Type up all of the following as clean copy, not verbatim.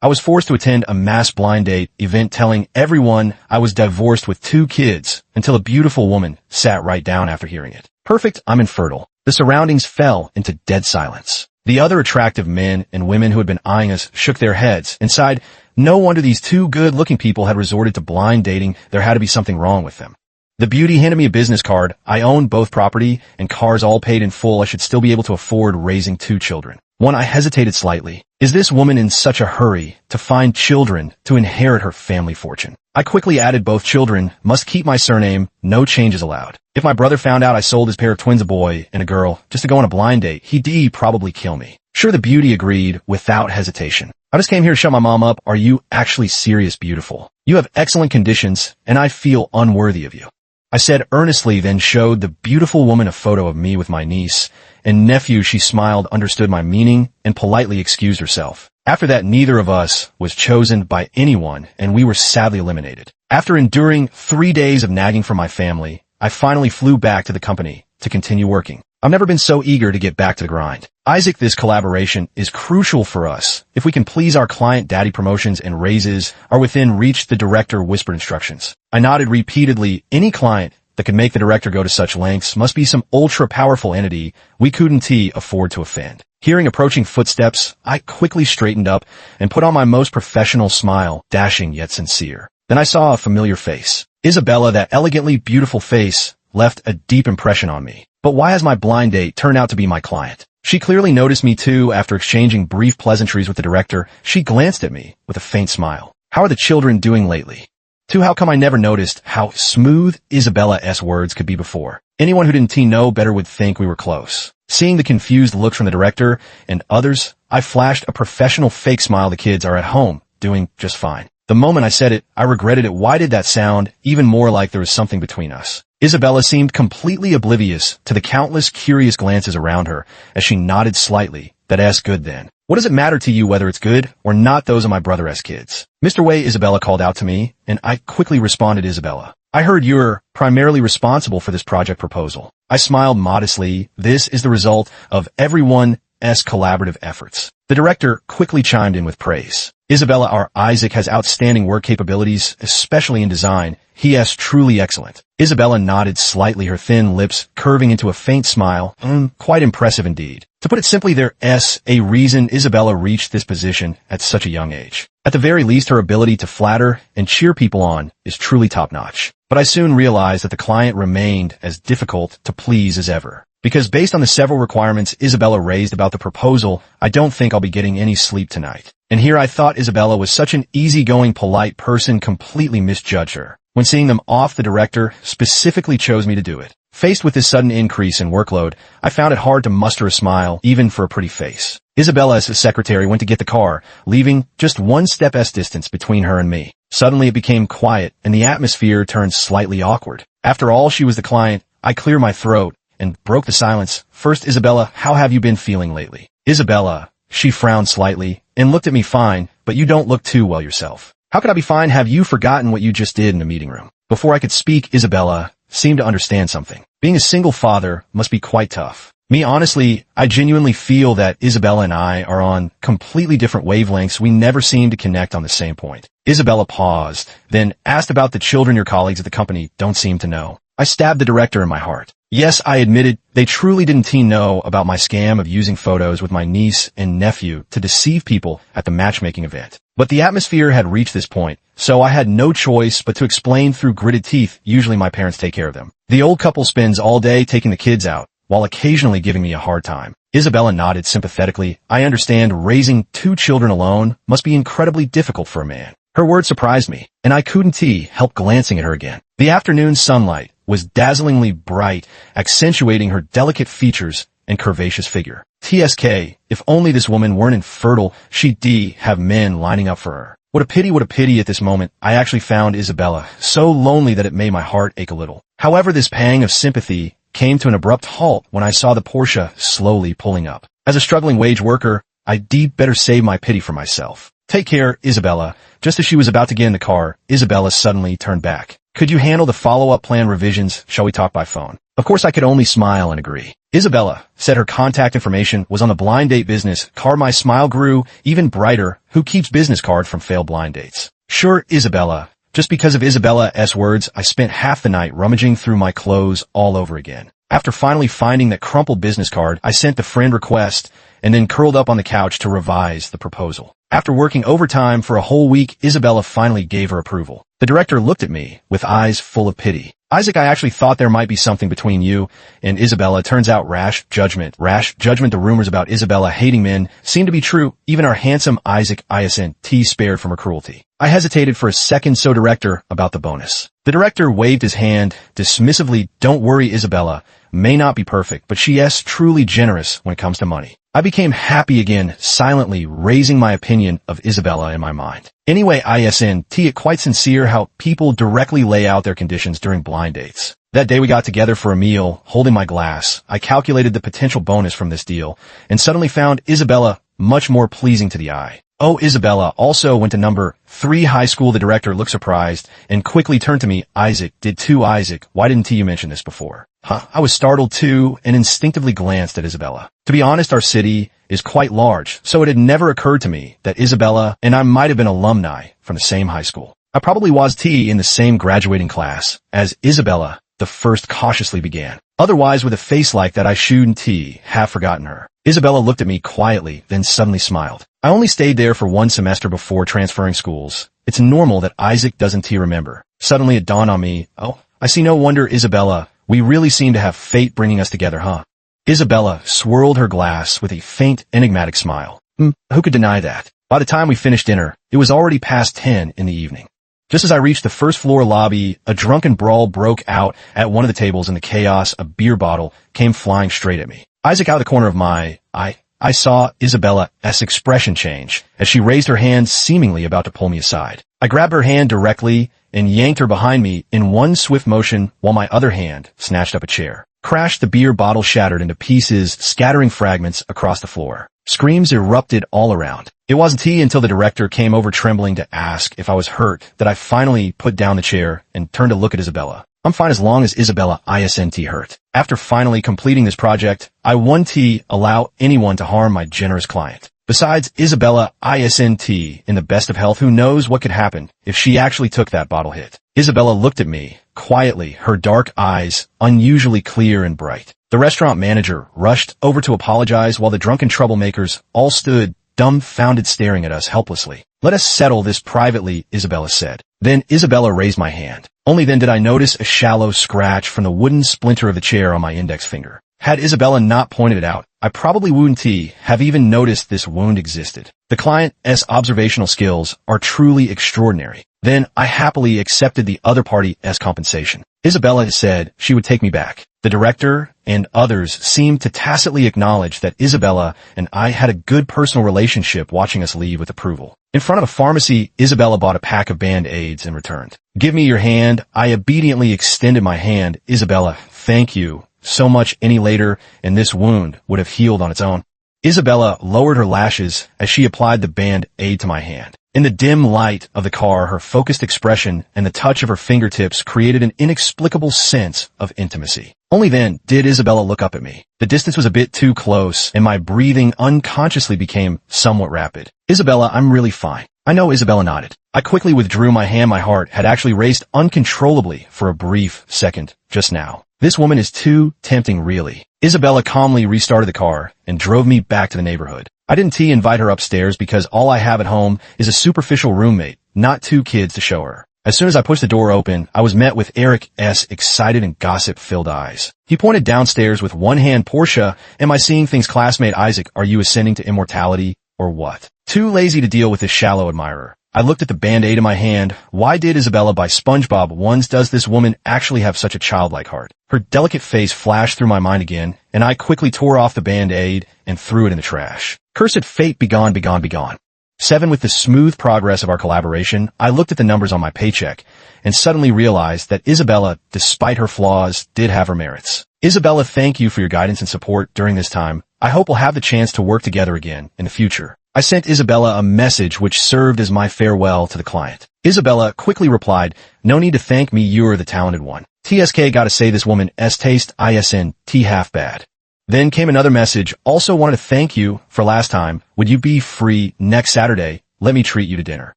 I was forced to attend a mass blind date event telling everyone I was divorced with 2 kids until a beautiful woman sat right down after hearing it. Perfect, I'm infertile. The surroundings fell into dead silence. The other attractive men and women who had been eyeing us shook their heads and sighed, no wonder these 2 good-looking people had resorted to blind dating. There had to be something wrong with them. The beauty handed me a business card. I owned both property and cars all paid in full. I should still be able to afford raising 2 children. One, I hesitated slightly. Is this woman in such a hurry to find children to inherit her family fortune? I quickly added both children, must keep my surname, no changes allowed. If my brother found out I sold his pair of twins, a boy and a girl, just to go on a blind date, he'd probably kill me. Sure, the beauty agreed without hesitation. I just came here to shut my mom up. Are you actually serious, beautiful? You have excellent conditions, and I feel unworthy of you. I said earnestly, then showed the beautiful woman a photo of me with my niece and nephew. She smiled, understood my meaning, and politely excused herself. After that, neither of us was chosen by anyone, and we were sadly eliminated. After enduring 3 days of nagging from my family, I finally flew back to the company to continue working. I've never been so eager to get back to the grind. Isaac, this collaboration is crucial for us. If we can please our client, daddy promotions and raises are within reach. The director whispered instructions. I nodded repeatedly. Any client that could make the director go to such lengths must be some ultra-powerful entity we couldn't afford to offend. Hearing approaching footsteps, I quickly straightened up and put on my most professional smile, dashing yet sincere. Then I saw a familiar face. Isabella, that elegantly beautiful face, left a deep impression on me. But why has my blind date turned out to be my client? She clearly noticed me too. After exchanging brief pleasantries with the director, she glanced at me with a faint smile. How are the children doing lately? 2. How come I never noticed how smooth Isabella's words could be before? Anyone who didn't know better would think we were close. Seeing the confused looks from the director and others, I flashed a professional fake smile. The kids are at home, doing just fine. The moment I said it, I regretted it. Why did that sound even more like there was something between us? Isabella seemed completely oblivious to the countless curious glances around her as she nodded slightly. That asked, good then. What does it matter to you whether it's good or not? Those are my brother's kids. Mr. Wei, Isabella called out to me, and I quickly responded, Isabella, I heard you're primarily responsible for this project proposal. I smiled modestly. This is the result of everyone's collaborative efforts. The director quickly chimed in with praise. Isabella, our Isaac has outstanding work capabilities, especially in design. He is truly excellent. Isabella nodded slightly, her thin lips curving into a faint smile. Quite impressive indeed. To put it simply, there's a reason Isabella reached this position at such a young age. At the very least, her ability to flatter and cheer people on is truly top-notch. But I soon realized that the client remained as difficult to please as ever. Because based on the several requirements Isabella raised about the proposal, I don't think I'll be getting any sleep tonight. And here I thought Isabella was such an easygoing, polite person, completely misjudged her. When seeing them off, the director specifically chose me to do it. Faced with this sudden increase in workload, I found it hard to muster a smile, even for a pretty face. Isabella, as his secretary, went to get the car, leaving just 1 step's distance between her and me. Suddenly it became quiet, and the atmosphere turned slightly awkward. After all, she was the client. I cleared my throat and broke the silence. First, Isabella, how have you been feeling lately? Isabella, she frowned slightly and looked at me. Fine, but you don't look too well yourself. How could I be fine? Have you forgotten what you just did in the meeting room? Before I could speak, Isabella seemed to understand something. Being a single father must be quite tough. Me, honestly, I genuinely feel that Isabella and I are on completely different wavelengths. We never seem to connect on the same point. Isabella paused, then asked about the children your colleagues at the company don't seem to know. I stabbed the director in my heart. Yes, I admitted, they truly didn't know about my scam of using photos with my niece and nephew to deceive people at the matchmaking event. But the atmosphere had reached this point, so I had no choice but to explain through gritted teeth. Usually my parents take care of them. The old couple spends all day taking the kids out, while occasionally giving me a hard time. Isabella nodded sympathetically. I understand raising 2 children alone must be incredibly difficult for a man. Her words surprised me, and I couldn't help glancing at her again. The afternoon sunlight was dazzlingly bright, accentuating her delicate features and curvaceous figure. TSK, if only this woman weren't infertile, she'd have men lining up for her. What a pity. At this moment, I actually found Isabella so lonely that it made my heart ache a little. However, this pang of sympathy came to an abrupt halt when I saw the Porsche slowly pulling up. As a struggling wage worker, I'd better save my pity for myself. Take care, Isabella. Just as she was about to get in the car, Isabella suddenly turned back. Could you handle the follow-up plan revisions? Shall we talk by phone? Of course, I could only smile and agree. Isabella said her contact information was on the blind date business card. My smile grew even brighter. Who keeps business card from failed blind dates? Sure, Isabella. Just because of Isabella's words, I spent half the night rummaging through my clothes all over again. After finally finding that crumpled business card, I sent the friend request and then curled up on the couch to revise the proposal. After working overtime for a whole week, Isabella finally gave her approval. The director looked at me with eyes full of pity. Isaac, I actually thought there might be something between you and Isabella. Turns out rash judgment. The rumors about Isabella hating men seem to be true. Even our handsome Isaac isn't spared from her cruelty. I hesitated for a second. So director, about the bonus. The director waved his hand dismissively. Don't worry, Isabella may not be perfect, but she is truly generous when it comes to money. I became happy again, silently raising my opinion of Isabella in my mind. Anyway, it quite sincere how people directly lay out their conditions during blind dates. That day we got together for a meal, holding my glass. I calculated the potential bonus from this deal, and suddenly found Isabella much more pleasing to the eye. Oh, Isabella also went to number 3 high school. The director looked surprised and quickly turned to me. Isaac, did too. Isaac, why didn't you mention this before? I was startled too and instinctively glanced at Isabella. To be honest, our city is quite large, so it had never occurred to me that Isabella and I might have been alumni from the same high school. I probably was in the same graduating class as Isabella. The first cautiously began. Otherwise, with a face like that, I shouldn't have forgotten her. Isabella looked at me quietly, then suddenly smiled. I only stayed there for 1 semester before transferring schools. It's normal that Isaac doesn't remember. Suddenly it dawned on me. Oh, I see. No wonder, Isabella. We really seem to have fate bringing us together, huh? Isabella swirled her glass with a faint, enigmatic smile. Who could deny that? By the time we finished dinner, it was already past 10 in the evening. Just as I reached the first floor lobby, a drunken brawl broke out at one of the tables. In the chaos, a beer bottle came flying straight at me. Isaac, out of the corner of my eye, I saw Isabella's expression change as she raised her hand, seemingly about to pull me aside. I grabbed her hand directly and yanked her behind me in one swift motion, while my other hand snatched up a chair. Crash! The beer bottle shattered into pieces, scattering fragments across the floor. Screams erupted all around. It wasn't until the director came over trembling to ask if I was hurt that I finally put down the chair and turned to look at Isabella. I'm fine as long as Isabella isn't hurt. After finally completing this project, I won't allow anyone to harm my generous client. Besides, Isabella isn't in the best of health. Who knows what could happen if she actually took that bottle hit? Isabella looked at me quietly, her dark eyes unusually clear and bright. The restaurant manager rushed over to apologize while the drunken troublemakers all stood dumbfounded, staring at us helplessly. Let us settle this privately, Isabella said. Then Isabella raised my hand. Only then did I notice a shallow scratch from the wooden splinter of the chair on my index finger. Had Isabella not pointed it out, I probably wouldn't have even noticed this wound existed. The client's observational skills are truly extraordinary. Then I happily accepted the other party's compensation. Isabella said she would take me back. The director and others seemed to tacitly acknowledge that Isabella and I had a good personal relationship, watching us leave with approval. In front of a pharmacy, Isabella bought a pack of Band-Aids and returned. Give me your hand. I obediently extended my hand. Isabella, thank you so much. Any later, and this wound would have healed on its own. Isabella lowered her lashes as she applied the Band-Aid to my hand. In the dim light of the car, her focused expression and the touch of her fingertips created an inexplicable sense of intimacy. Only then did Isabella look up at me. The distance was a bit too close, and my breathing unconsciously became somewhat rapid. Isabella, I'm really fine. I know. Isabella nodded. I quickly withdrew my hand. My heart had actually raced uncontrollably for a brief second just now. This woman is too tempting, really. Isabella calmly restarted the car and drove me back to the neighborhood. I didn't invite her upstairs because all I have at home is a superficial roommate, not 2 kids to show her. As soon as I pushed the door open, I was met with Eric's excited and gossip-filled eyes. He pointed downstairs with one hand. Portia, am I seeing things? Classmate Isaac, are you ascending to immortality or what? Too lazy to deal with this shallow admirer. I looked at the Band-Aid in my hand. Why did Isabella buy SpongeBob ones? Does this woman actually have such a childlike heart? Her delicate face flashed through my mind again, and I quickly tore off the Band-Aid and threw it in the trash. Cursed fate, begone, begone, begone. 7. With the smooth progress of our collaboration, I looked at the numbers on my paycheck and suddenly realized that Isabella, despite her flaws, did have her merits. Isabella, thank you for your guidance and support during this time. I hope we'll have the chance to work together again in the future. I sent Isabella a message which served as my farewell to the client. Isabella quickly replied, "No need to thank me, you are the talented one. TSK gotta say this woman taste isn t half bad." Then came another message, also wanted to thank you for last time. Would you be free next Saturday? Let me treat you to dinner.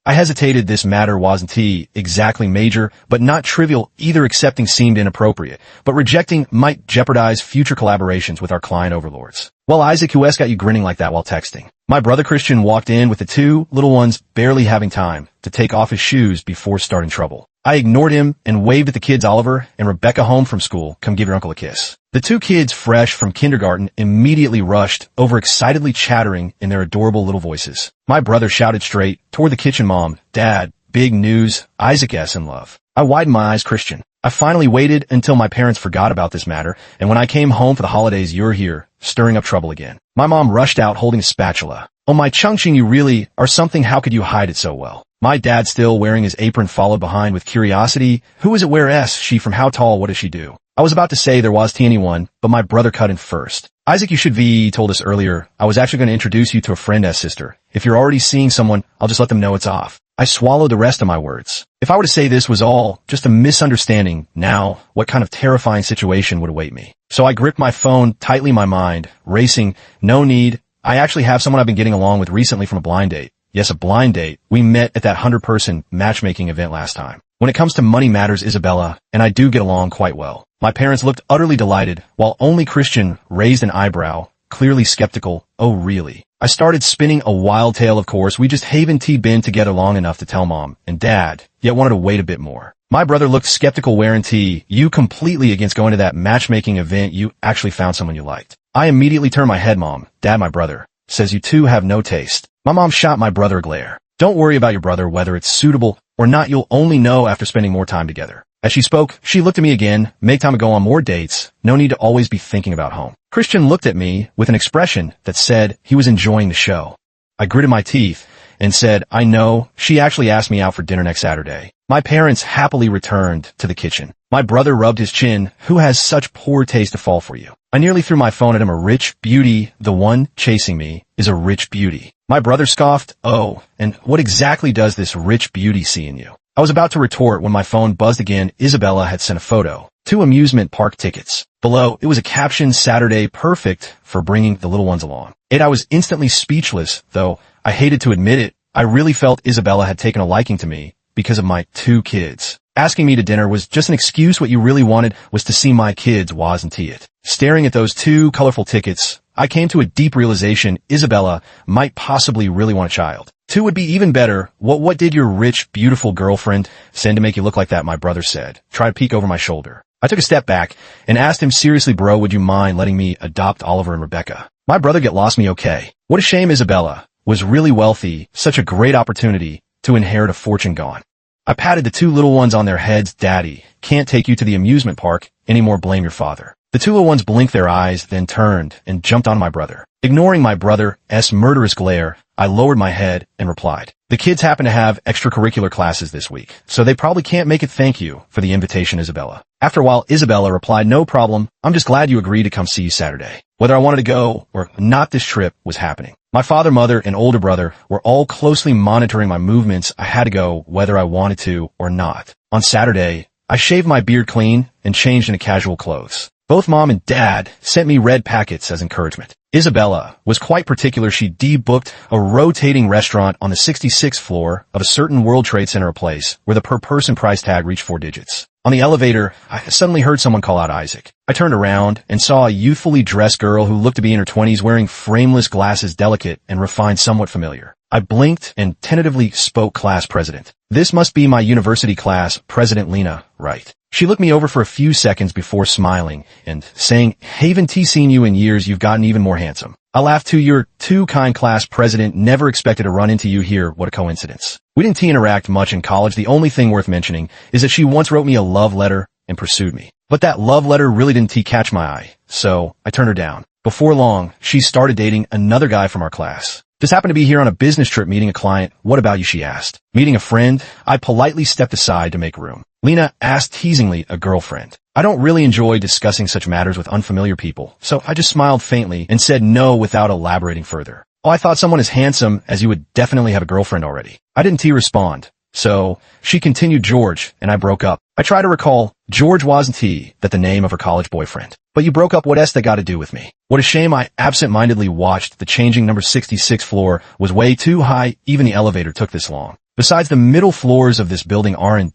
I hesitated, this matter wasn't exactly major, but not trivial either. Accepting seemed inappropriate, but rejecting might jeopardize future collaborations with our client overlords. Well, Isaac, who else got you grinning like that while texting? My brother Christian walked in with the two little ones barely having time to take off his shoes before starting trouble. I ignored him and waved at the kids. Oliver and Rebecca home from school. Come give your uncle a kiss. The two kids, fresh from kindergarten, immediately rushed over, excitedly chattering in their adorable little voices. My brother shouted straight toward the kitchen, "Mom, Dad, big news, Isaac S. in love." I widened my eyes. Christian. I finally waited until my parents forgot about this matter, and when I came home for the holidays, you're here, stirring up trouble again. My mom rushed out holding a spatula. "Oh my Chungching, you really are something. How could you hide it so well?" My dad, still wearing his apron, followed behind with curiosity. "Who is it? Where is she from? How tall? What does she do?" I was about to say there was anyone, but my brother cut in first. "Isaac, you should be told us earlier. I was actually going to introduce you to a friend's sister. If you're already seeing someone, I'll just let them know it's off." I swallowed the rest of my words. If I were to say this was all just a misunderstanding, now what kind of terrifying situation would await me? So I gripped my phone tightly, my mind racing. "No need. I actually have someone I've been getting along with recently from a blind date." Yes, a blind date. We met at that 100-person matchmaking event last time. When it comes to money matters, Isabella and I do get along quite well. My parents looked utterly delighted, while only Christian raised an eyebrow, clearly skeptical. "Oh, really?" I started spinning a wild tale. "Of course, we just haven't been together long enough to tell Mom and Dad, yet wanted to wait a bit more." My brother looked skeptical. "Wherein you completely against going to that matchmaking event? You actually found someone you liked?" I immediately turned my head. "Mom, Dad, my brother says you two have no taste." My mom shot my brother a glare. "Don't worry about your brother, whether it's suitable or not. You'll only know after spending more time together." As she spoke, she looked at me again. "Make time to go on more dates. No need to always be thinking about home." Christian looked at me with an expression that said he was enjoying the show. I gritted my teeth and said, "I know. She actually asked me out for dinner next Saturday." My parents happily returned to the kitchen. My brother rubbed his chin. "Who has such poor taste to fall for you?" I nearly threw my phone at him. "A rich beauty. The one chasing me is a rich beauty." My brother scoffed. "Oh, and what exactly does this rich beauty see in you?" I was about to retort when my phone buzzed again. Isabella had sent a photo. 2 amusement park tickets. Below, it was a caption, "Saturday, perfect for bringing the little ones along." I was instantly speechless, though I hated to admit it. I really felt Isabella had taken a liking to me because of my 2 kids. Asking me to dinner was just an excuse. What you really wanted was to see my kids, wasn't it? Staring at those 2 colorful tickets, I came to a deep realization. Isabella might possibly really want a child. 2 would be even better. What did your rich, beautiful girlfriend send to make you look like that?" my brother said. Try to peek over my shoulder. I took a step back and asked him seriously, "Bro, would you mind letting me adopt Oliver and Rebecca?" My brother get lost me. "Okay." What a shame. Isabella was really wealthy. Such a great opportunity to inherit a fortune gone. I patted the 2 little ones on their heads. "Daddy can't take you to the amusement park anymore. Blame your father." The 2 little ones blinked their eyes, then turned and jumped on my brother. Ignoring my brother's murderous glare, I lowered my head and replied, "The kids happen to have extracurricular classes this week, so they probably can't make it. Thank you for the invitation, Isabella." After a while, Isabella replied, "No problem. I'm just glad you agreed to come see you Saturday." Whether I wanted to go or not, this trip was happening. My father, mother, and older brother were all closely monitoring my movements. I had to go whether I wanted to or not. On Saturday, I shaved my beard clean and changed into casual clothes. Both Mom and Dad sent me red packets as encouragement. Isabella was quite particular. She booked a rotating restaurant on the 66th floor of a certain World Trade Center, a place where the per-person price tag reached 4 digits. On the elevator, I suddenly heard someone call out Isaac. I turned around and saw a youthfully dressed girl who looked to be in her 20s, wearing frameless glasses, delicate and refined, somewhat familiar. I blinked and tentatively spoke. "Class president. This must be my university class president, Lena, right?" She looked me over for a few seconds before smiling and saying, "Haven't seen you in years. You've gotten even more handsome." I laughed too. "You're too kind, class president. Never expected to run into you here. What a coincidence." We didn't interact much in college. The only thing worth mentioning is that she once wrote me a love letter and pursued me. But that love letter really didn't catch my eye, so I turned her down. Before long, she started dating another guy from our class. "Just happened to be here on a business trip meeting a client. What about you?" she asked. "Meeting a friend?" I politely stepped aside to make room. Lena asked teasingly, "A girlfriend?" I don't really enjoy discussing such matters with unfamiliar people, so I just smiled faintly and said no without elaborating further. Oh, I thought someone as handsome as you would definitely have a girlfriend already. I didn't respond. So, she continued George, and I broke up. I try to recall, George wasn't that the name of her college boyfriend. But you broke up, what's that got to do with me? What a shame I absent-mindedly watched the changing number 66 floor was way too high, even the elevator took this long. Besides, the middle floors of this building aren't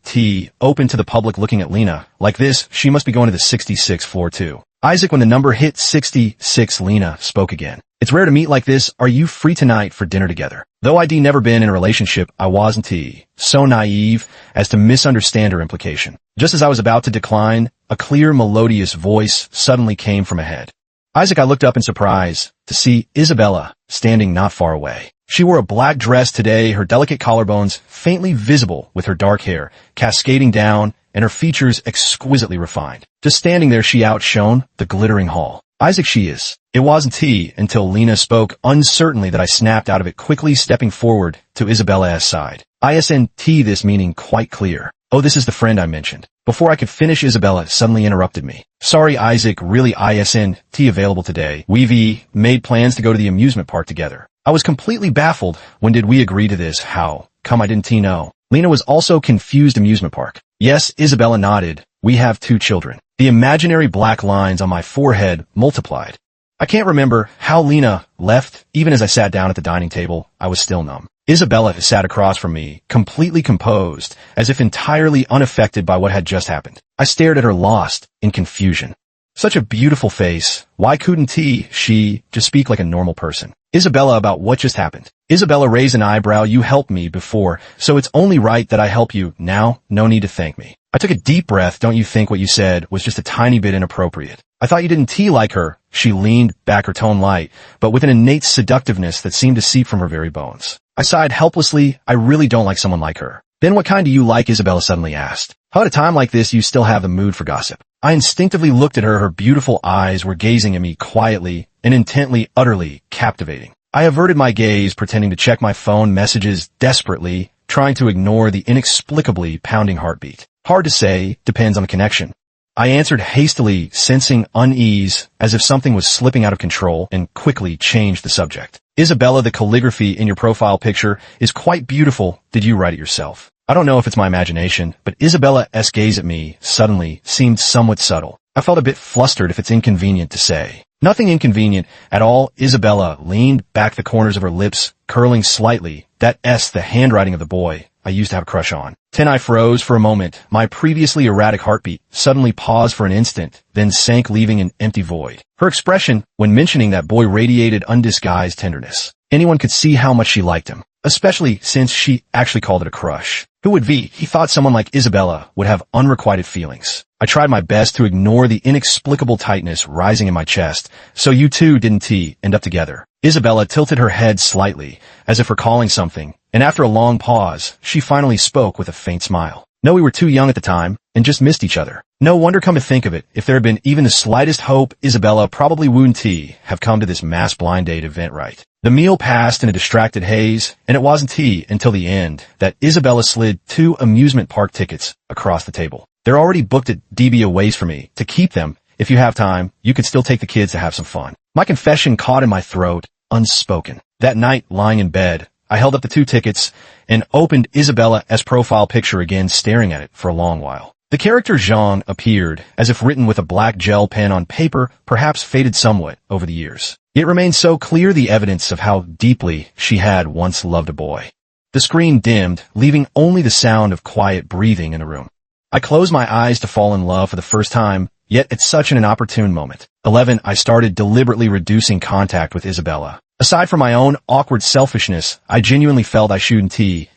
open to the public looking at Lena. Like this, she must be going to the 66th floor too. Isaac, when the number hit 66, Lena spoke again. It's rare to meet like this. Are you free tonight for dinner together? Though I'd never been in a relationship, I wasn't so naive as to misunderstand her implication. Just as I was about to decline, a clear, melodious voice suddenly came from ahead. Isaac, I looked up in surprise to see Isabella standing not far away. She wore a black dress today, her delicate collarbones faintly visible with her dark hair cascading down and her features exquisitely refined. Just standing there, she outshone the glittering hall. Isaac, she is. It wasn't until Lena spoke uncertainly that I snapped out of it, quickly stepping forward to Isabella's side. ISNT, this meaning quite clear. Oh, this is the friend I mentioned. Before I could finish, Isabella suddenly interrupted me. Sorry, Isaac, really ISNT available today. We've made plans to go to the amusement park together. I was completely baffled. When did we agree to this? How come I didn't know? Lena was also confused. Amusement park. Yes, Isabella nodded. We have 2 children. The imaginary black lines on my forehead multiplied. I can't remember how Lena left. Even as I sat down at the dining table, I was still numb. Isabella sat across from me, completely composed, as if entirely unaffected by what had just happened. I stared at her, lost in confusion. Such a beautiful face. Why couldn't she just speak like a normal person? Isabella, about what just happened? Isabella raised an eyebrow. You helped me before, so it's only right that I help you now. No need to thank me. I took a deep breath. Don't you think what you said was just a tiny bit inappropriate? I thought you didn't like her. She leaned back, her tone light, but with an innate seductiveness that seemed to seep from her very bones. I sighed helplessly. I really don't like someone like her. Then what kind do you like? Isabella suddenly asked. How at a time like this you still have the mood for gossip? I instinctively looked at her. Her beautiful eyes were gazing at me quietly and intently, utterly captivating. I averted my gaze, pretending to check my phone messages desperately, trying to ignore the inexplicably pounding heartbeat. Hard to say, depends on the connection. I answered hastily, sensing unease, as if something was slipping out of control, and quickly changed the subject. Isabella, the calligraphy in your profile picture is quite beautiful. Did you write it yourself? I don't know if it's my imagination, but Isabella's gaze at me suddenly seemed somewhat subtle. I felt a bit flustered, if it's inconvenient to say. Nothing inconvenient at all. Isabella leaned back, the corners of her lips curling slightly. That's the handwriting of the boy I used to have a crush on. I froze for a moment. My previously erratic heartbeat suddenly paused for an instant, then sank, leaving an empty void. Her expression, when mentioning that boy, radiated undisguised tenderness. Anyone could see how much she liked him, especially since she actually called it a crush. Who would he thought someone like Isabella would have unrequited feelings. I tried my best to ignore the inexplicable tightness rising in my chest. So you two didn't end up together? Isabella tilted her head slightly, as if recalling something, and after a long pause, she finally spoke with a faint smile. No, we were too young at the time, and just missed each other. No wonder, come to think of it, if there had been even the slightest hope, Isabella probably wouldn't have come to this mass blind date event, right? The meal passed in a distracted haze, and it wasn't until the end that Isabella slid 2 amusement park tickets across the table. They're already booked at DB, a ways for me to keep them. If you have time, you could still take the kids to have some fun. My confession caught in my throat, unspoken. That night, lying in bed, I held up the 2 tickets and opened Isabella's profile picture again, staring at it for a long while. The character Jean appeared, as if written with a black gel pen on paper, perhaps faded somewhat over the years. It remained so clear, the evidence of how deeply she had once loved a boy. The screen dimmed, leaving only the sound of quiet breathing in the room. I closed my eyes to fall in love for the first time, yet at such an inopportune moment. 11. I started deliberately reducing contact with Isabella. Aside from my own awkward selfishness, I genuinely felt I shouldn't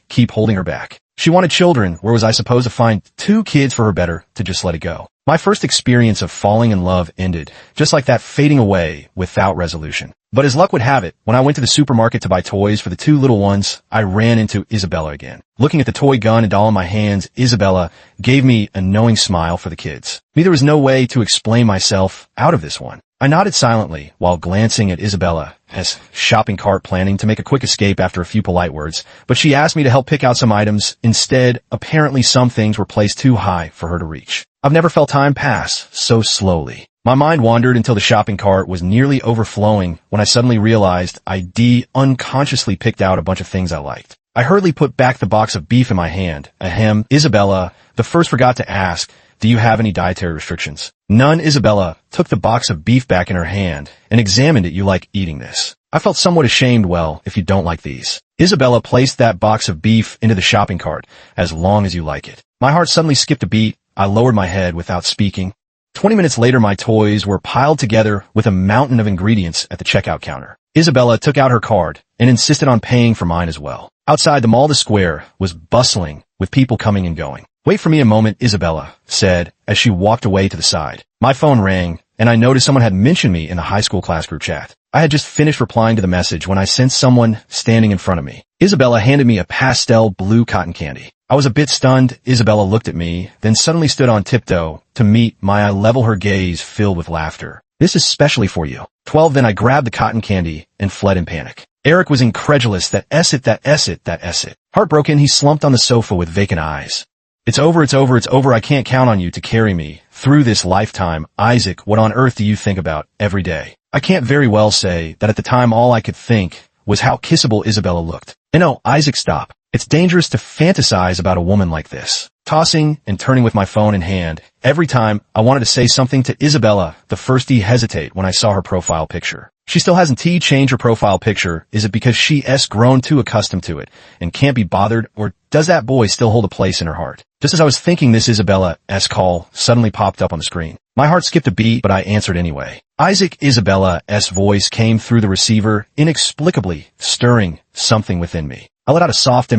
keep holding her back. She wanted children. Where was I supposed to find 2 kids for her? Better to just let it go. My first experience of falling in love ended, just like that, fading away without resolution. But as luck would have it, when I went to the supermarket to buy toys for the 2 little ones, I ran into Isabella again. Looking at the toy gun and doll in my hands, Isabella gave me a knowing smile for the kids. There was no way to explain myself out of this one. I nodded silently while glancing at Isabella's shopping cart, planning to make a quick escape after a few polite words, but she asked me to help pick out some items. Instead, apparently some things were placed too high for her to reach. I've never felt time pass so slowly. My mind wandered until the shopping cart was nearly overflowing when I suddenly realized I unconsciously picked out a bunch of things I liked. I hurriedly put back the box of beef in my hand. Ahem, Isabella, the first forgot to ask, do you have any dietary restrictions? None. Isabella took the box of beef back in her hand and examined it. You like eating this? I felt somewhat ashamed. Well, if you don't like these. Isabella placed that box of beef into the shopping cart, as long as you like it. My heart suddenly skipped a beat. I lowered my head without speaking. 20 minutes later, my toys were piled together with a mountain of ingredients at the checkout counter. Isabella took out her card and insisted on paying for mine as well. Outside the mall, the square was bustling with people coming and going. Wait for me a moment, Isabella said as she walked away to the side. My phone rang, and I noticed someone had mentioned me in the high school class group chat. I had just finished replying to the message when I sensed someone standing in front of me. Isabella handed me a pastel blue cotton candy. I was a bit stunned. Isabella looked at me, then suddenly stood on tiptoe to meet my eye, level her gaze filled with laughter. This is specially for you. 12. Then I grabbed the cotton candy and fled in panic. Eric was incredulous. That it. Heartbroken, he slumped on the sofa with vacant eyes. It's over. I can't count on you to carry me through this lifetime. Isaac, what on earth do you think about every day? I can't very well say that at the time all I could think was how kissable Isabella looked. And no, Isaac, stop. It's dangerous to fantasize about a woman like this. Tossing and turning with my phone in hand, every time I wanted to say something to Isabella, the first to hesitate when I saw her profile picture. She still hasn't changed her profile picture. Is it because she's grown too accustomed to it and can't be bothered, or does that boy still hold a place in her heart? Just as I was thinking this, Isabella's call suddenly popped up on the screen. My heart skipped a beat, but I answered anyway. Isaac, Isabella's voice came through the receiver, inexplicably stirring something within me. I let out a soft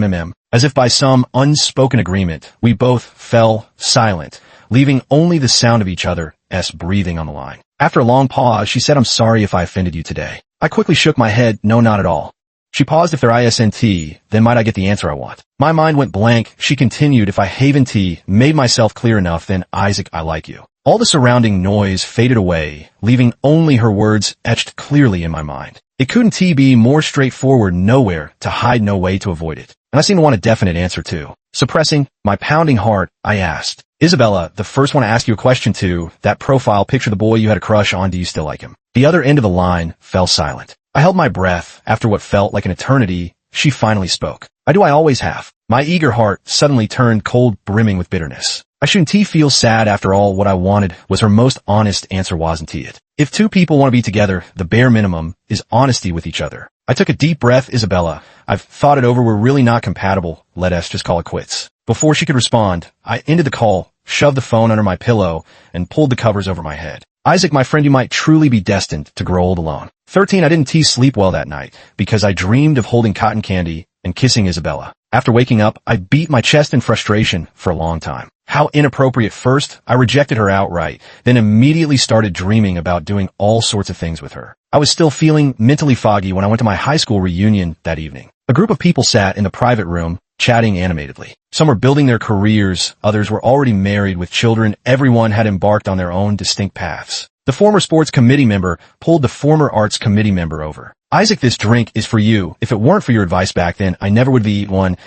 as if by some unspoken agreement. We both fell silent, leaving only the sound of each other's breathing on the line. After a long pause, she said, I'm sorry if I offended you today. I quickly shook my head. No, not at all. She paused. If there isn't, then might I get the answer I want? My mind went blank. She continued, if I haven't made myself clear enough, then Isaac, I like you. All the surrounding noise faded away, leaving only her words etched clearly in my mind. It couldn't be more straightforward. Nowhere to hide, no way to avoid it. And I seemed to want a definite answer too. Suppressing my pounding heart, I asked, Isabella, the first one to ask you a question to, that profile picture, the boy you had a crush on, do you still like him? The other end of the line fell silent. I held my breath. After what felt like an eternity, she finally spoke. I always have. My eager heart suddenly turned cold, brimming with bitterness. I shouldn't feel sad. After all, what I wanted was her most honest answer, wasn't it? If two people want to be together, the bare minimum is honesty with each other. I took a deep breath. Isabella, I've thought it over. We're really not compatible. Let us just call it quits. Before she could respond, I ended the call, shoved the phone under my pillow, and pulled the covers over my head. Isaac, my friend, you might truly be destined to grow old alone. 13. I didn't sleep well that night because I dreamed of holding cotton candy and kissing Isabella. After waking up, I beat my chest in frustration for a long time. How inappropriate. First, I rejected her outright, then immediately started dreaming about doing all sorts of things with her. I was still feeling mentally foggy when I went to my high school reunion that evening. A group of people sat in the private room, chatting animatedly. Some were building their careers, others were already married with children. Everyone had embarked on their own distinct paths. The former sports committee member pulled the former arts committee member over. Isaac, this drink is for you. If it weren't for your advice back then, I never would be one.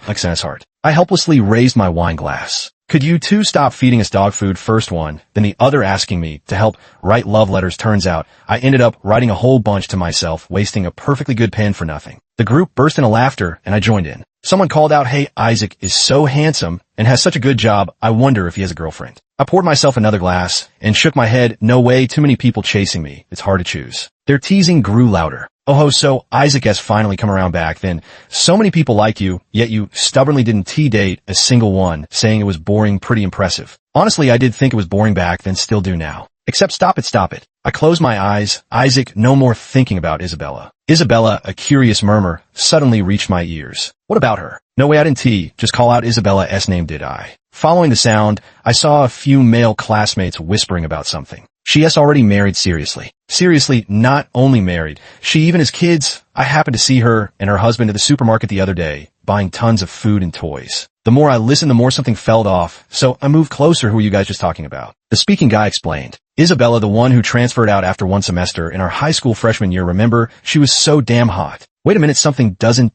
Like Santa's heart. I helplessly raised my wine glass. Could you two stop feeding us dog food? First one, then the other asking me to help write love letters. Turns out I ended up writing a whole bunch to myself, wasting a perfectly good pen for nothing. The group burst into laughter and I joined in. Someone called out, hey, Isaac is so handsome and has such a good job. I wonder if he has a girlfriend. I poured myself another glass and shook my head. No way, too many people chasing me. It's hard to choose. Their teasing grew louder. Oh, so Isaac has finally come around back then. So many people like you, yet you stubbornly didn't date a single one, saying it was boring. Pretty impressive. Honestly, I did think it was boring back then, still do now. Except stop it. I closed my eyes. Isaac, no more thinking about Isabella. Isabella, a curious murmur, suddenly reached my ears. What about her? No way, I didn't just call out Isabella's name, did I? Following the sound, I saw a few male classmates whispering about something. She is already married. Seriously, not only married, she even has kids. I happened to see her and her husband at the supermarket the other day, buying tons of food and toys. The more I listened, the more something fell off, so I moved closer. Who are you guys just talking about? The speaking guy explained. Isabella, the one who transferred out after one semester in our high school freshman year. Remember, she was so damn hot. Wait a minute, something doesn't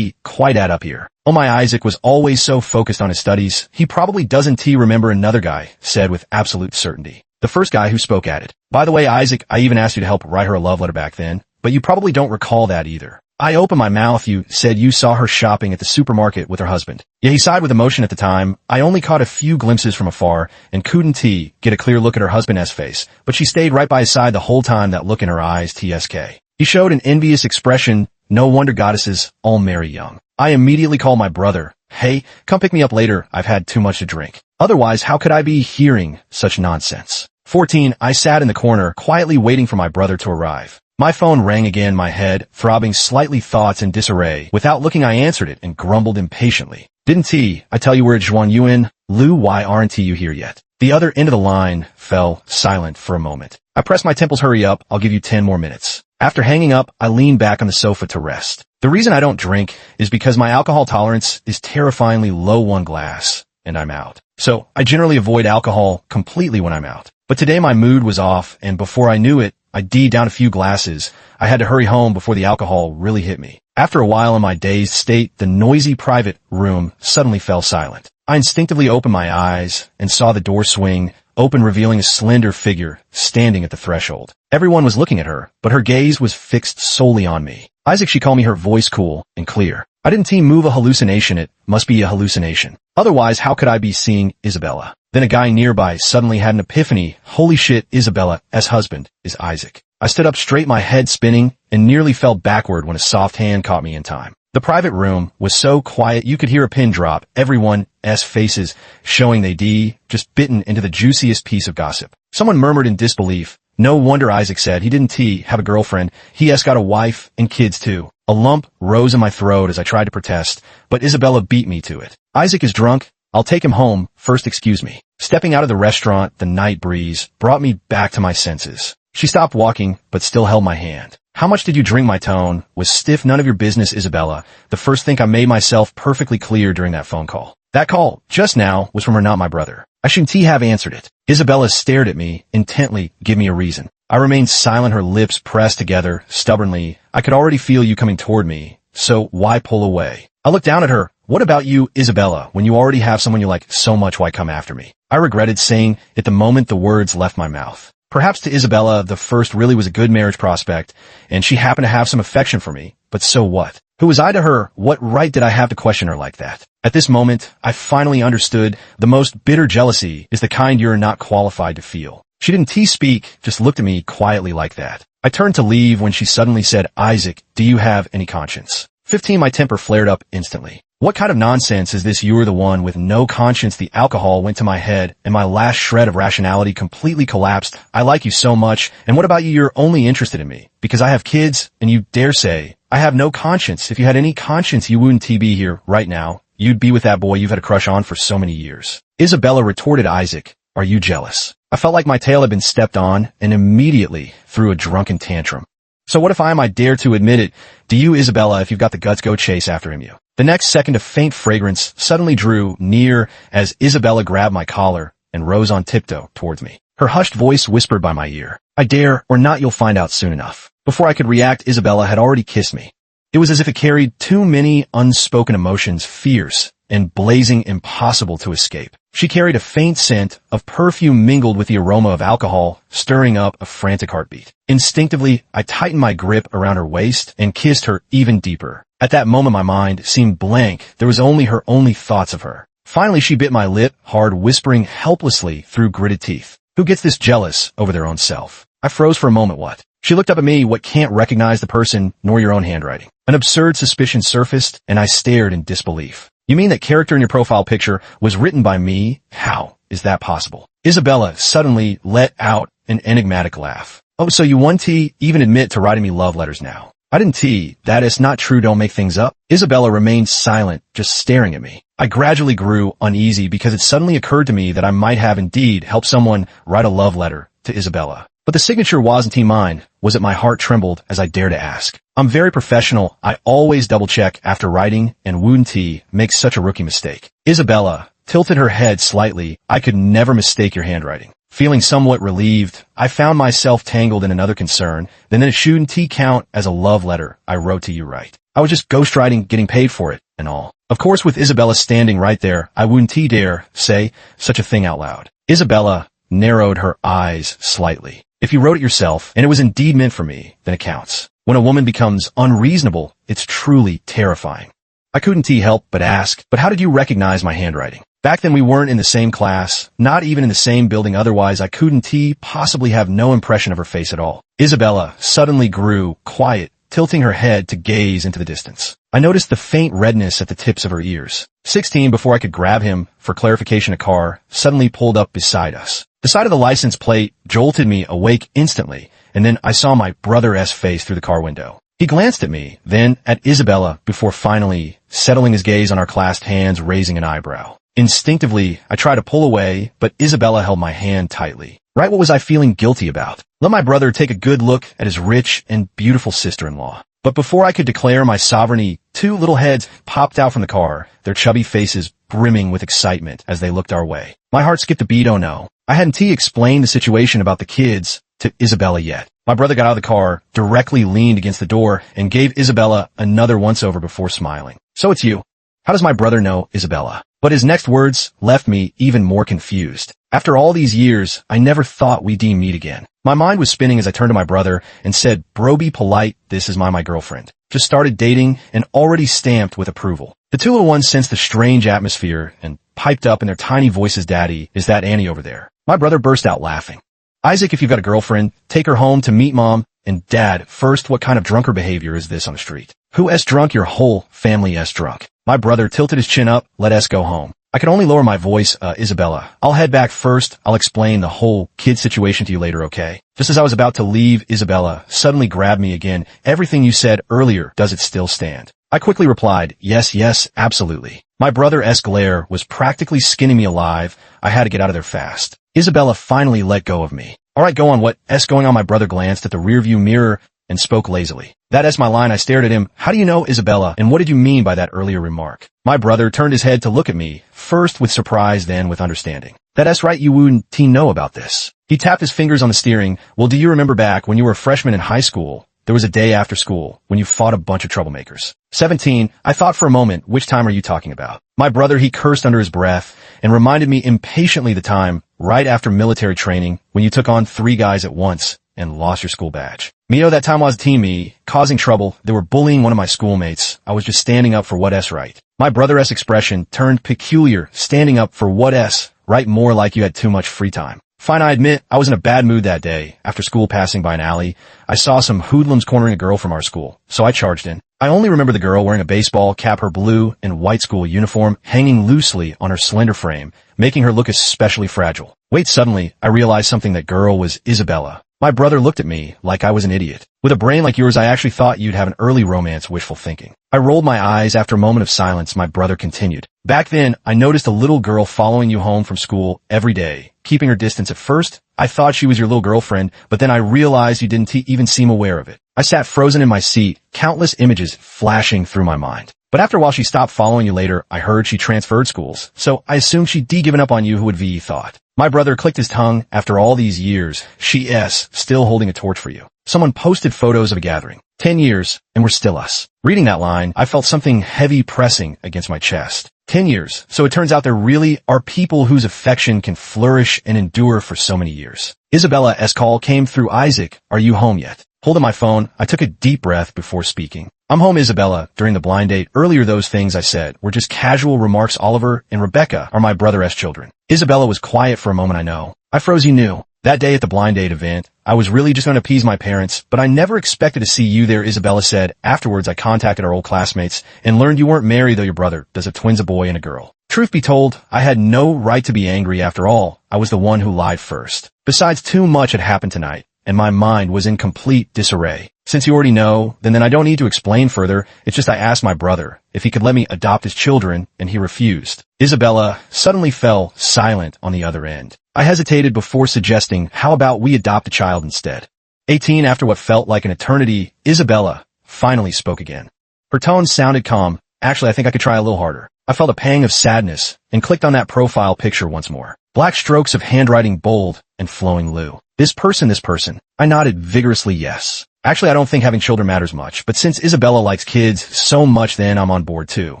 quite add up here. Oh my, Isaac was always so focused on his studies. He probably doesn't remember. Another guy said with absolute certainty. the first guy who spoke at it. By the way, Isaac, I even asked you to help write her a love letter back then, but you probably don't recall that either. I opened my mouth. You said you saw her shopping at the supermarket with her husband. Yeah, he sighed with emotion at the time. I only caught a few glimpses from afar and couldn't get a clear look at her husband's face, but she stayed right by his side the whole time, that look in her eyes, TSK. He showed an envious expression. No wonder goddesses all marry young. I immediately called my brother. Hey, come pick me up later. I've had too much to drink. Otherwise, how could I be hearing such nonsense? 14. I sat in the corner, quietly waiting for my brother to arrive. My phone rang again, my head throbbing slightly, thoughts in disarray. Without looking, I answered it and grumbled impatiently. Didn't I tell you we're at Juan Yuan? Lou, why aren't you here yet? The other end of the line fell silent for a moment. I pressed my temples. Hurry up, I'll give you 10 more minutes. After hanging up, I leaned back on the sofa to rest. The reason I don't drink is because my alcohol tolerance is terrifyingly low. One glass, and I'm out. So I generally avoid alcohol completely when I'm out. But today my mood was off, and before I knew it, I down a few glasses. I had to hurry home before the alcohol really hit me. After a while in my dazed state, the noisy private room suddenly fell silent. I instinctively opened my eyes and saw the door swing open, revealing a slender figure standing at the threshold. Everyone was looking at her, but her gaze was fixed solely on me. Isaac, she called me, her voice cool and clear. I didn't move. A hallucination. It must be a hallucination. Otherwise, how could I be seeing Isabella? Then a guy nearby suddenly had an epiphany. Holy shit, Isabella's husband is Isaac. I stood up straight, my head spinning, and nearly fell backward when a soft hand caught me in time. The private room was so quiet you could hear a pin drop. Everyone's faces showing they just bitten into the juiciest piece of gossip. Someone murmured in disbelief. No wonder, Isaac said. He didn't have a girlfriend. He has got a wife and kids too. A lump rose in my throat as I tried to protest, but Isabella beat me to it. Isaac is drunk. I'll take him home. First, excuse me. Stepping out of the restaurant, the night breeze brought me back to my senses. She stopped walking, but still held my hand. How much did you drink? My tone was stiff. None of your business, Isabella. The first thing I made myself perfectly clear during that phone call. That call, just now, was from her, not my brother. I shouldn't have answered it. Isabella stared at me intently. Give me a reason. I remained silent, her lips pressed together stubbornly. I could already feel you coming toward me, so why pull away? I looked down at her. What about you, Isabella? When you already have someone you like so much, why come after me? I regretted saying it the moment the words left my mouth. Perhaps to Isabella, the first really was a good marriage prospect, and she happened to have some affection for me. But so what? Who was I to her? What right did I have to question her like that? At this moment, I finally understood the most bitter jealousy is the kind you're not qualified to feel. She didn't speak, just looked at me quietly like that. I turned to leave when she suddenly said, Isaac, do you have any conscience? 15. My temper flared up instantly. What kind of nonsense is this? You're the one with no conscience. The alcohol went to my head, and my last shred of rationality completely collapsed. I like you so much, and what about you? You're only interested in me because I have kids, and you dare say I have no conscience. If you had any conscience, you wouldn't be here right now. You'd be with that boy you've had a crush on for so many years. Isabella retorted, Isaac, are you jealous? I felt like my tail had been stepped on, and immediately threw a drunken tantrum. So what if I dare to admit it? Do you, Isabella? If you've got the guts, go chase after him, you. The next second, a faint fragrance suddenly drew near as Isabella grabbed my collar and rose on tiptoe towards me. Her hushed voice whispered by my ear, I dare or not, you'll find out soon enough. Before I could react, Isabella had already kissed me. It was as if it carried too many unspoken emotions, fierce and blazing, impossible to escape. She carried a faint scent of perfume mingled with the aroma of alcohol, stirring up a frantic heartbeat. Instinctively, I tightened my grip around her waist and kissed her even deeper. At that moment, my mind seemed blank. There was only her, only thoughts of her. Finally, she bit my lip hard, whispering helplessly through gritted teeth, who gets this jealous over their own self? I froze for a moment. What? She looked up at me. What, can't recognize the person nor your own handwriting? An absurd suspicion surfaced, and I stared in disbelief. You mean that character in your profile picture was written by me? How is that possible? Isabella suddenly let out an enigmatic laugh. Oh, so you won't even admit to writing me love letters now? I didn't. That is not true. Don't make things up. Isabella remained silent, just staring at me. I gradually grew uneasy because it suddenly occurred to me that I might have indeed helped someone write a love letter to Isabella. But the signature wasn't mine. Was it? My heart trembled as I dared to ask. I'm very professional. I always double-check after writing, and wouldn't make such a rookie mistake. Isabella tilted her head slightly. I could never mistake your handwriting. Feeling somewhat relieved, I found myself tangled in another concern. Then it shouldn't count as a love letter I wrote to you, right? I was just ghostwriting, getting paid for it, and all. Of course, with Isabella standing right there, I wouldn't dare say such a thing out loud. Isabella, narrowed her eyes slightly. If you wrote it yourself, and it was indeed meant for me, then it counts. When a woman becomes unreasonable, it's truly terrifying. I couldn't help but ask, but how did you recognize my handwriting? Back then we weren't in the same class, not even in the same building, otherwise I couldn't possibly have no impression of her face at all. Isabella suddenly grew quiet, tilting her head to gaze into the distance. I noticed the faint redness at the tips of her ears. 16, before I could grab him, for clarification, a car suddenly pulled up beside us. The sight of the license plate jolted me awake instantly, and then I saw my brother's face through the car window. He glanced at me, then at Isabella, before finally settling his gaze on our clasped hands, raising an eyebrow. Instinctively, I tried to pull away, but Isabella held my hand tightly. Right, what was I feeling guilty about? Let my brother take a good look at his rich and beautiful sister-in-law. But before I could declare my sovereignty, two little heads popped out from the car, their chubby faces brimming with excitement as they looked our way. My heart skipped a beat. Oh no. I hadn't explained the situation about the kids to Isabella yet. My brother got out of the car, directly leaned against the door, and gave Isabella another once-over before smiling. So it's you. How does my brother know Isabella? But his next words left me even more confused. After all these years, I never thought we'd meet again. My mind was spinning as I turned to my brother and said, "Bro, be polite, this is my girlfriend." Just started dating and already stamped with approval. The two little ones sensed the strange atmosphere and piped up in their tiny voices, "Daddy, is that Annie over there?" My brother burst out laughing. "Isaac, if you've got a girlfriend, take her home to meet Mom." And Dad, first, what kind of drunker behavior is this on the street? Who s drunk? Your whole family s drunk. My brother tilted his chin up. "Let us go home." I could only lower my voice. Isabella, I'll head back first. I'll explain the whole kid situation to you later, okay?" Just as I was about to leave, Isabella suddenly grabbed me again. "Everything you said earlier, does it still stand?" I quickly replied, yes, absolutely. My brother's glare was practically skinning me alive. I had to get out of there fast. Isabella finally let go of me. "All right, go on. What's going on?" My brother glanced at the rearview mirror and spoke lazily. "That's my line." I stared at him. "How do you know Isabella, and what did you mean by that earlier remark?" My brother turned his head to look at me, first with surprise, then with understanding. "That's right, you wouldn't know about this." He tapped his fingers on the steering. "Well, do you remember back when you were a freshman in high school? There was a day after school when you fought a bunch of troublemakers." 17, I thought for a moment, which time are you talking about? My brother, he cursed under his breath and reminded me impatiently the time right after military training when you took on 3 guys at once and lost your school badge. That time I was team causing trouble. They were bullying one of my schoolmates. I was just standing up for what's right. My brother's expression turned peculiar. "Standing up for what's right, more like you had too much free time." Fine, I admit, I was in a bad mood that day. After school, passing by an alley, I saw some hoodlums cornering a girl from our school, so I charged in. I only remember the girl wearing a baseball cap, her blue and white school uniform hanging loosely on her slender frame, making her look especially fragile. Wait, suddenly, I realized something. That girl was Isabella. My brother looked at me like I was an idiot. "With a brain like yours, I actually thought you'd have an early romance." Wishful thinking. I rolled my eyes. After a moment of silence, my brother continued. "Back then, I noticed a little girl following you home from school every day, keeping her distance. At first, I thought she was your little girlfriend, but then I realized you didn't even seem aware of it." I sat frozen in my seat, countless images flashing through my mind. "But after a while, she stopped following you. Later, I heard she transferred schools, so I assumed she'd given up on you." Who would be thought? My brother clicked his tongue. "After all these years, she's still holding a torch for you." Someone posted photos of a gathering. 10 years, and we're still us. Reading that line, I felt something heavy pressing against my chest. 10 years. So it turns out there really are people whose affection can flourish and endure for so many years. Isabella's call came through. "Isaac, are you home yet?" Holding my phone, I took a deep breath before speaking. "I'm home, Isabella. During the blind date, earlier those things I said were just casual remarks. Oliver and Rebecca are my brother's children." Isabella was quiet for a moment. "I know." I froze. "You knew?" "That day at the blind date event, I was really just going to appease my parents, but I never expected to see you there," Isabella said. "Afterwards, I contacted our old classmates and learned you weren't married, though your brother does have twins, a boy and a girl." Truth be told, I had no right to be angry. After all, I was the one who lied first. Besides, too much had happened tonight, and my mind was in complete disarray. Since you already know, then I don't need to explain further. It's just I asked my brother if he could let me adopt his children, and he refused. Isabella suddenly fell silent on the other end. I hesitated before suggesting, "How about we adopt a child instead?" 18, after what felt like an eternity, Isabella finally spoke again. Her tone sounded calm. "Actually, I think I could try a little harder." I felt a pang of sadness and clicked on that profile picture once more. Black strokes of handwriting, bold and flowing Lou. This person. I nodded vigorously yes. Actually, I don't think having children matters much, but since Isabella likes kids so much, then I'm on board too.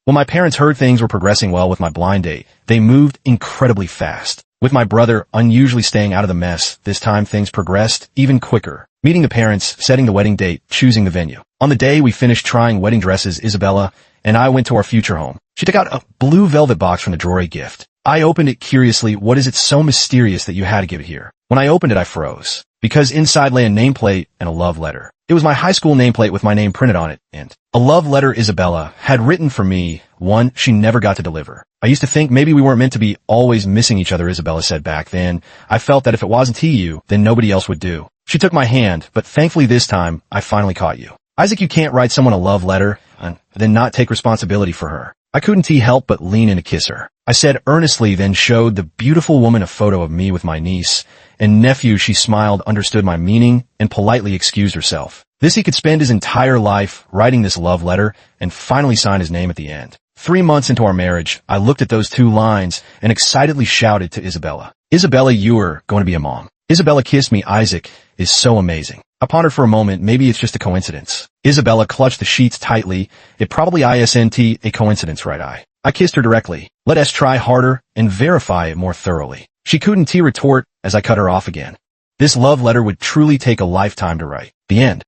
When my parents heard things were progressing well with my blind date, they moved incredibly fast. With my brother unusually staying out of the mess, this time things progressed even quicker. Meeting the parents, setting the wedding date, choosing the venue. On the day we finished trying wedding dresses, Isabella and I went to our future home. She took out a blue velvet box from the drawer, a gift. I opened it curiously. What is it so mysterious that you had to give it here? When I opened it, I froze. Because inside lay a nameplate and a love letter. It was my high school nameplate with my name printed on it, and a love letter Isabella had written for me, one she never got to deliver. I used to think maybe we weren't meant to be always missing each other, Isabella said back then. I felt that if it wasn't you, then nobody else would do. She took my hand, but thankfully this time, I finally caught you. Isaac, you can't write someone a love letter and then not take responsibility for her. I couldn't help but lean in to kiss her. I said earnestly, then showed the beautiful woman a photo of me with my niece and nephew. She smiled, understood my meaning, and politely excused herself. This he could spend his entire life writing this love letter and finally sign his name at the end. 3 months into our marriage, I looked at those 2 lines and excitedly shouted to Isabella, Isabella, you're going to be a mom. Isabella kissed me. Isaac is so amazing. I pondered for a moment. Maybe it's just a coincidence. Isabella clutched the sheets tightly. It probably isn't a coincidence, right? I kissed her directly. Let us try harder and verify it more thoroughly. She couldn't retort as I cut her off again. This love letter would truly take a lifetime to write. The end.